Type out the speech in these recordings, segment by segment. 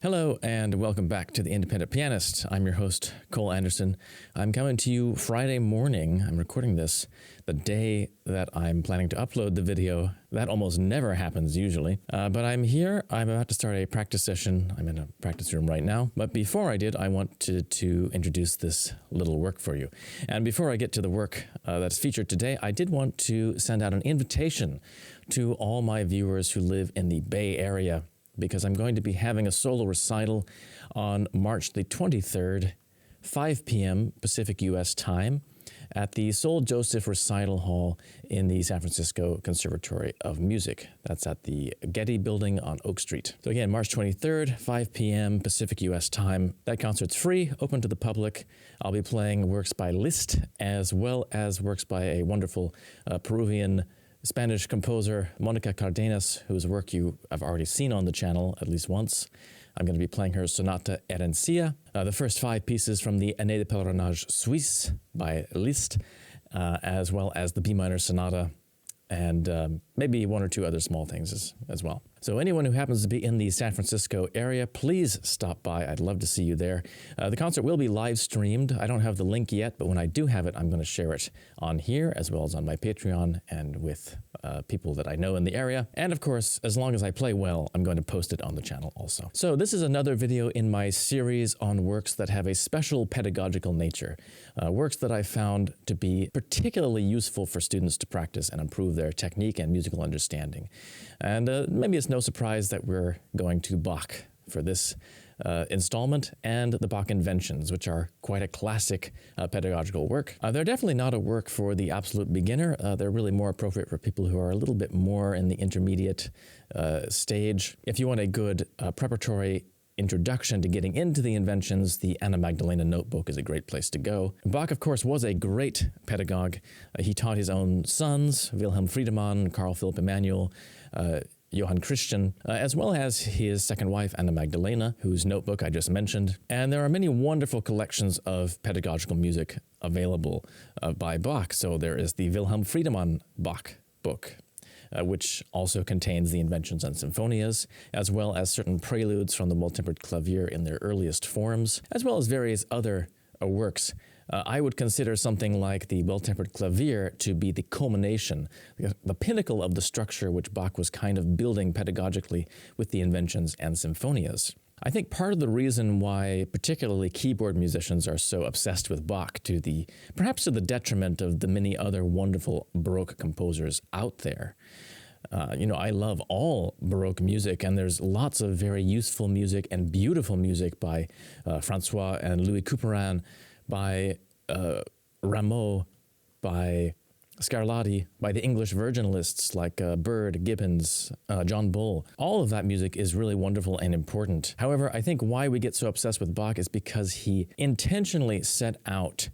Hello and welcome back to The Independent Pianist. I'm your host, Cole Anderson. I'm coming to you Friday morning. I'm recording this the day that I'm planning to upload the video. That almost never happens usually. But I'm here. I'm about to start a practice session. I'm in a practice room right now. But before I did, I wanted to introduce this little work for you. And before I get to the work that's featured today, I did want to send out an invitation to all my viewers who live in the Bay Area, because I'm going to be having a solo recital on March the 23rd, 5 p.m. Pacific U.S. time at the Sol Joseph Recital Hall in the San Francisco Conservatory of Music. That's at the Getty Building on Oak Street. So again, March 23rd, 5 p.m. Pacific U.S. time. That concert's free, open to the public. I'll be playing works by Liszt as well as works by a wonderful Peruvian Spanish composer, Monica Cardenas, whose work I've already seen on the channel at least once. I'm going to be playing her Sonata Herencia, the first 5 pieces from the Année de Pèlerinage Suisse by Liszt, as well as the B minor sonata, and maybe 1 or 2 other small things as well. So anyone who happens to be in the San Francisco area, please stop by. I'd love to see you there. The concert will be live streamed. I don't have the link yet, but when I do have it, I'm going to share it on here as well as on my Patreon and with people that I know in the area. And of course, as long as I play well, I'm going to post it on the channel also. So this is another video in my series on works that have a special pedagogical nature. Works that I found to be particularly useful for students to practice and improve their technique and musical understanding. And maybe it's no surprise that we're going to Bach for this installment, and the Bach Inventions, which are quite a classic pedagogical work. They're definitely not a work for the absolute beginner. They're really more appropriate for people who are a little bit more in the intermediate stage. If you want a good preparatory introduction to getting into the Inventions, the Anna Magdalena Notebook is a great place to go. Bach, of course, was a great pedagogue. He taught his own sons, Wilhelm Friedemann, Carl Philipp Emanuel, Johann Christian, as well as his second wife, Anna Magdalena, whose notebook I just mentioned. And there are many wonderful collections of pedagogical music available by Bach. So there is the Wilhelm Friedemann Bach book, which also contains the Inventions and Symphonias, as well as certain preludes from the well-tempered clavier in their earliest forms, as well as various other works. I would consider something like the well-tempered clavier to be the culmination, the pinnacle of the structure which Bach was kind of building pedagogically with the Inventions and Symphonias. I think part of the reason why particularly keyboard musicians are so obsessed with Bach, perhaps to the detriment of the many other wonderful Baroque composers out there. I love all Baroque music, and there's lots of very useful music and beautiful music by Francois and Louis Couperin, by Rameau, by Scarlatti, by the English virginalists like Byrd, Gibbons, John Bull. All of that music is really wonderful and important. However, I think why we get so obsessed with Bach is because he intentionally set out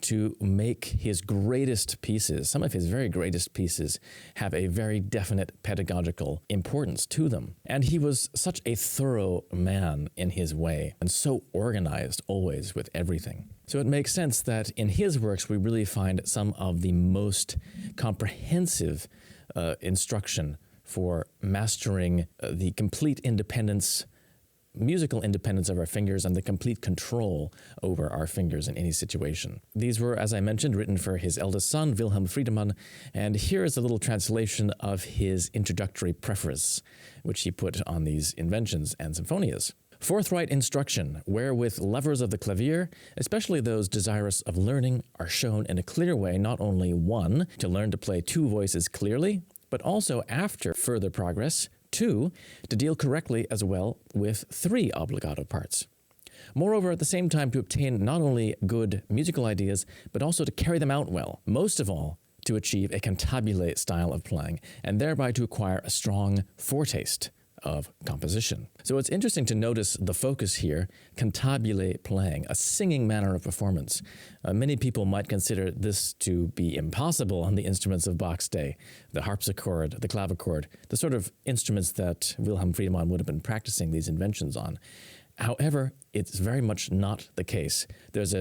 to make his greatest pieces, some of his very greatest pieces, have a very definite pedagogical importance to them. And he was such a thorough man in his way, and so organized always with everything. So it makes sense that in his works we really find some of the most comprehensive instruction for mastering the complete independence, musical independence of our fingers, and the complete control over our fingers in any situation. These were, as I mentioned, written for his eldest son, Wilhelm Friedemann, and here is a little translation of his introductory preface, which he put on these Inventions and Symphonias. Forthright instruction, wherewith lovers of the clavier, especially those desirous of learning, are shown in a clear way not only 1, to learn to play 2 voices clearly, but also after further progress, 2, to deal correctly as well with 3 obligato parts. Moreover, at the same time, to obtain not only good musical ideas, but also to carry them out well. Most of all, to achieve a cantabile style of playing, and thereby to acquire a strong foretaste of composition. So it's interesting to notice the focus here, cantabile playing, a singing manner of performance. Many people might consider this to be impossible on the instruments of Bach's day, the harpsichord, the clavichord, the sort of instruments that Wilhelm Friedemann would have been practicing these inventions on. However, it's very much not the case. There's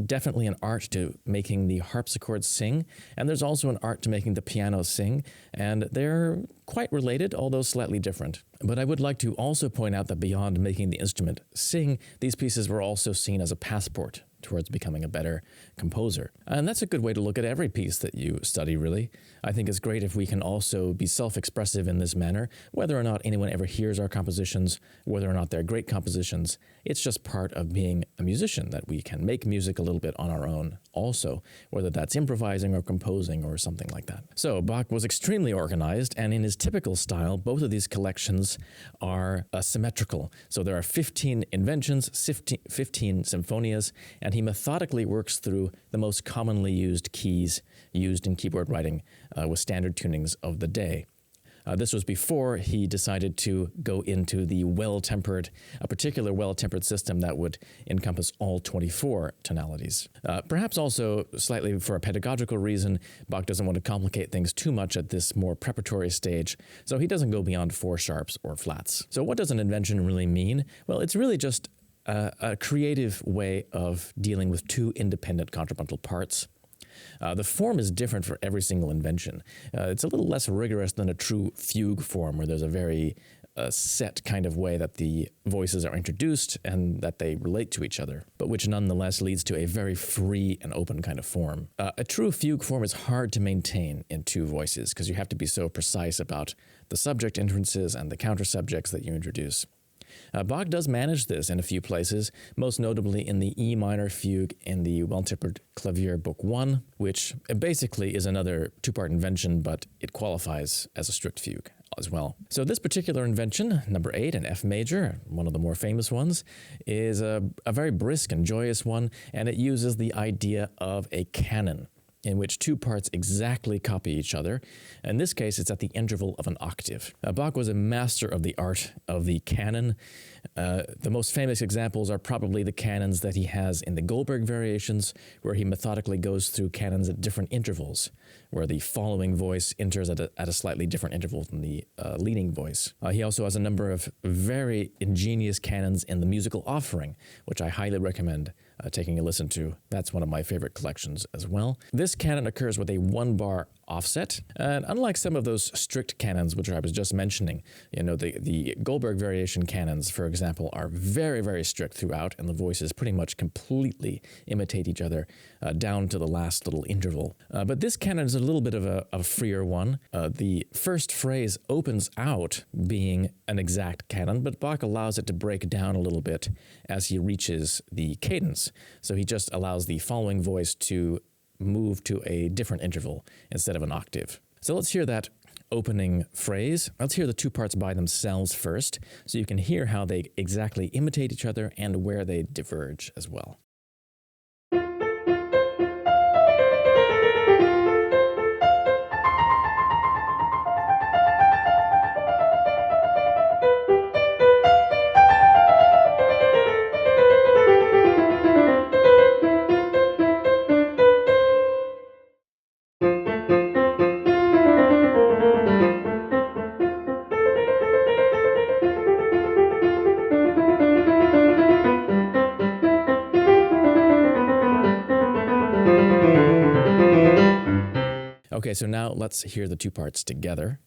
definitely an art to making the harpsichord sing, and there's also an art to making the piano sing, and they're quite related, although slightly different. But I would like to also point out that beyond making the instrument sing, these pieces were also seen as a passport towards becoming a better composer. And that's a good way to look at every piece that you study, really. I think it's great if we can also be self-expressive in this manner, whether or not anyone ever hears our compositions, whether or not they're great compositions. It's just part of being a musician, that we can make music a little bit on our own also, whether that's improvising or composing or something like that. So Bach was extremely organized, and in his typical style, both of these collections are symmetrical. So there are 15 inventions, 15 symphonias, and he methodically works through the most commonly used keys used in keyboard writing with standard tunings of the day. This was before he decided to go into the a particular well-tempered system that would encompass all 24 tonalities. Perhaps also, slightly for a pedagogical reason, Bach doesn't want to complicate things too much at this more preparatory stage, so he doesn't go beyond 4 sharps or flats. So what does an invention really mean? Well, it's really just a creative way of dealing with 2 independent contrapuntal parts. The form is different for every single invention. It's a little less rigorous than a true fugue form, where there's a very set kind of way that the voices are introduced and that they relate to each other, but which nonetheless leads to a very free and open kind of form. A true fugue form is hard to maintain in 2 voices because you have to be so precise about the subject entrances and the counter subjects that you introduce. Bach does manage this in a few places, most notably in the E minor fugue in the Well-Tempered Clavier Book 1, which basically is another 2-part invention, but it qualifies as a strict fugue as well. So this particular invention, number 8 in F major, one of the more famous ones, is a very brisk and joyous one, and it uses the idea of a canon, in which 2 parts exactly copy each other. In this case, it's at the interval of an octave. Bach was a master of the art of the canon. The most famous examples are probably the canons that he has in the Goldberg variations, where he methodically goes through canons at different intervals, where the following voice enters at a slightly different interval than the leading voice. He also has a number of very ingenious canons in the Musical Offering, which I highly recommend taking a listen to. That's one of my favorite collections as well. This canon occurs with a 1-bar offset, and unlike some of those strict canons which I was just mentioning, the Goldberg variation canons, for example, are very, very strict throughout, and the voices pretty much completely imitate each other down to the last little interval. But this canon is a little bit of a freer one. The first phrase opens out being an exact canon, but Bach allows it to break down a little bit as he reaches the cadence. So he just allows the following voice to move to a different interval instead of an octave. So let's hear that opening phrase. Let's hear the 2 parts by themselves first, so you can hear how they exactly imitate each other and where they diverge as well. Okay, so now let's hear the 2 parts together.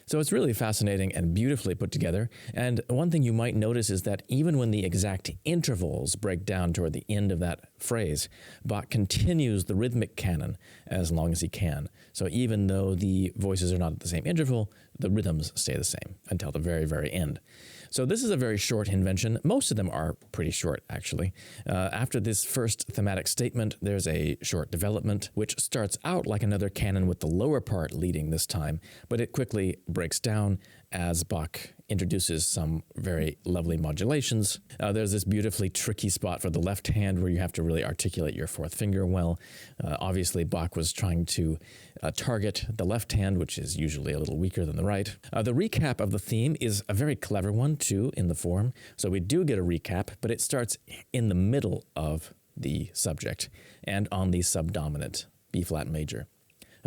So it's really fascinating and beautifully put together. And one thing you might notice is that even when the exact intervals break down toward the end of that phrase, Bach continues the rhythmic canon as long as he can. So even though the voices are not at the same interval, the rhythms stay the same until the very, very end. So this is a very short invention. Most of them are pretty short, actually. After this first thematic statement, there's a short development, which starts out like another canon with the lower part leading this time, but it quickly breaks down as Bach introduces some very lovely modulations. There's this beautifully tricky spot for the left hand where you have to really articulate your fourth finger well. Obviously, Bach was trying to target the left hand, which is usually a little weaker than the right. The recap of the theme is a very clever one, too, in the form. So we do get a recap, but it starts in the middle of the subject and on the subdominant, B-flat major.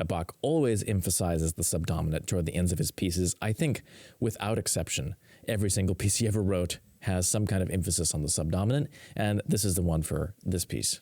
Bach always emphasizes the subdominant toward the ends of his pieces. I think, without exception, every single piece he ever wrote has some kind of emphasis on the subdominant, and this is the one for this piece.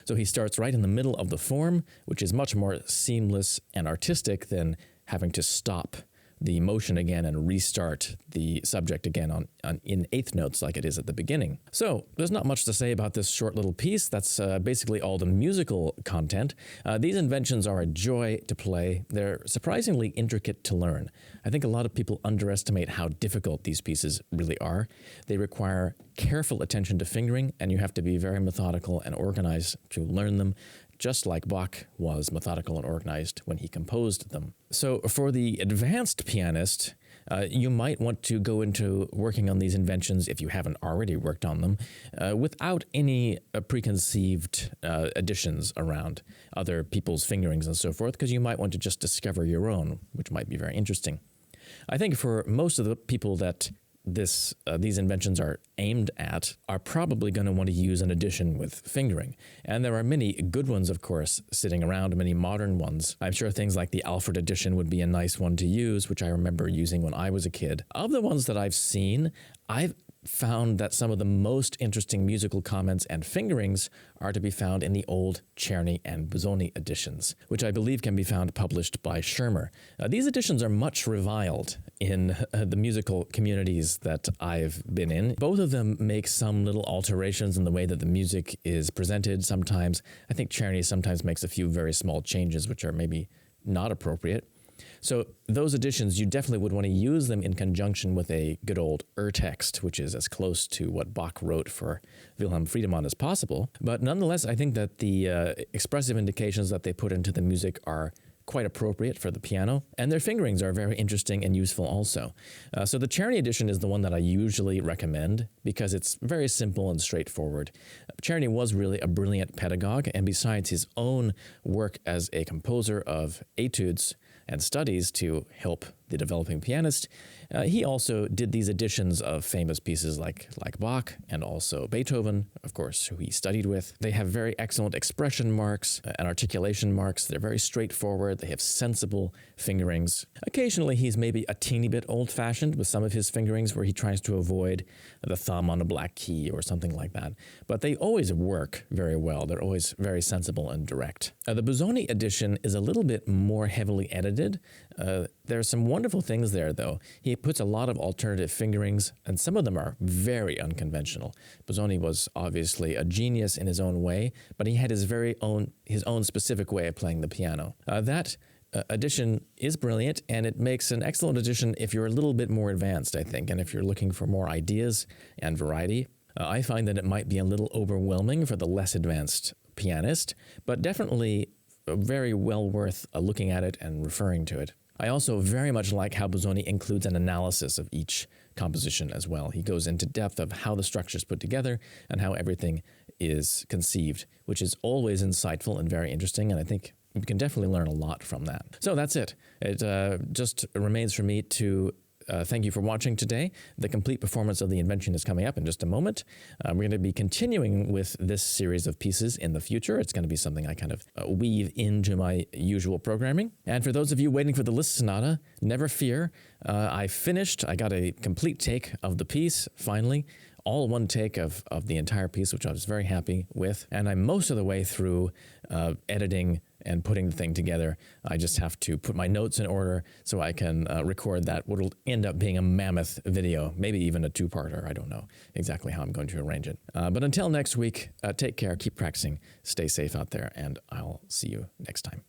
So he starts right in the middle of the form, which is much more seamless and artistic than having to stop the motion again and restart the subject again in eighth notes like it is at the beginning. So there's not much to say about this short little piece. That's basically all the musical content. These inventions are a joy to play. They're surprisingly intricate to learn. I think a lot of people underestimate how difficult these pieces really are. They require careful attention to fingering, and you have to be very methodical and organized to learn them, just like Bach was methodical and organized when he composed them. So for the advanced pianist, you might want to go into working on these inventions, if you haven't already worked on them, without any preconceived additions around other people's fingerings and so forth, because you might want to just discover your own, which might be very interesting. I think for most of the people that these inventions are aimed at are probably going to want to use an addition with fingering. And there are many good ones, of course, sitting around, many modern ones. I'm sure things like the Alfred addition would be a nice one to use, which I remember using when I was a kid. Of the ones that I've seen, I've found that some of the most interesting musical comments and fingerings are to be found in the old Czerny and Busoni editions, which I believe can be found published by Schirmer. These editions are much reviled in the musical communities that I've been in. Both of them make some little alterations in the way that the music is presented sometimes. I think Czerny sometimes makes a few very small changes which are maybe not appropriate. So those editions, you definitely would want to use them in conjunction with a good old Urtext, which is as close to what Bach wrote for Wilhelm Friedemann as possible. But nonetheless, I think that the expressive indications that they put into the music are quite appropriate for the piano, and their fingerings are very interesting and useful also. So the Czerny edition is the one that I usually recommend because it's very simple and straightforward. Czerny was really a brilliant pedagogue, and besides his own work as a composer of etudes and studies to help the developing pianist, he also did these editions of famous pieces like Bach and also Beethoven, of course, who he studied with. They have very excellent expression marks and articulation marks. They're very straightforward. They have sensible fingerings. Occasionally, he's maybe a teeny bit old-fashioned with some of his fingerings where he tries to avoid the thumb on a black key or something like that. But they always work very well. They're always very sensible and direct. The Busoni edition is a little bit more heavily edited. There are some wonderful things there, though. He puts a lot of alternative fingerings, and some of them are very unconventional. Busoni was obviously a genius in his own way, but he had his own specific way of playing the piano. That edition is brilliant, and it makes an excellent edition if you're a little bit more advanced, I think, and if you're looking for more ideas and variety. I find that it might be a little overwhelming for the less advanced pianist, but definitely very well worth looking at it and referring to it. I also very much like how Busoni includes an analysis of each composition as well. He goes into depth of how the structure is put together and how everything is conceived, which is always insightful and very interesting, and I think you can definitely learn a lot from that. So that's it. It just remains for me to thank you for watching today. The complete performance of the Invention is coming up in just a moment. We're going to be continuing with this series of pieces in the future. It's going to be something I kind of weave into my usual programming. And for those of you waiting for the Liszt Sonata, never fear. I got a complete take of the piece, finally. All one take of the entire piece, which I was very happy with. And I'm most of the way through editing and putting the thing together. I just have to put my notes in order so I can record that what will end up being a mammoth video, maybe even a two-parter. I don't know exactly how I'm going to arrange it. But until next week, take care, keep practicing, stay safe out there, and I'll see you next time.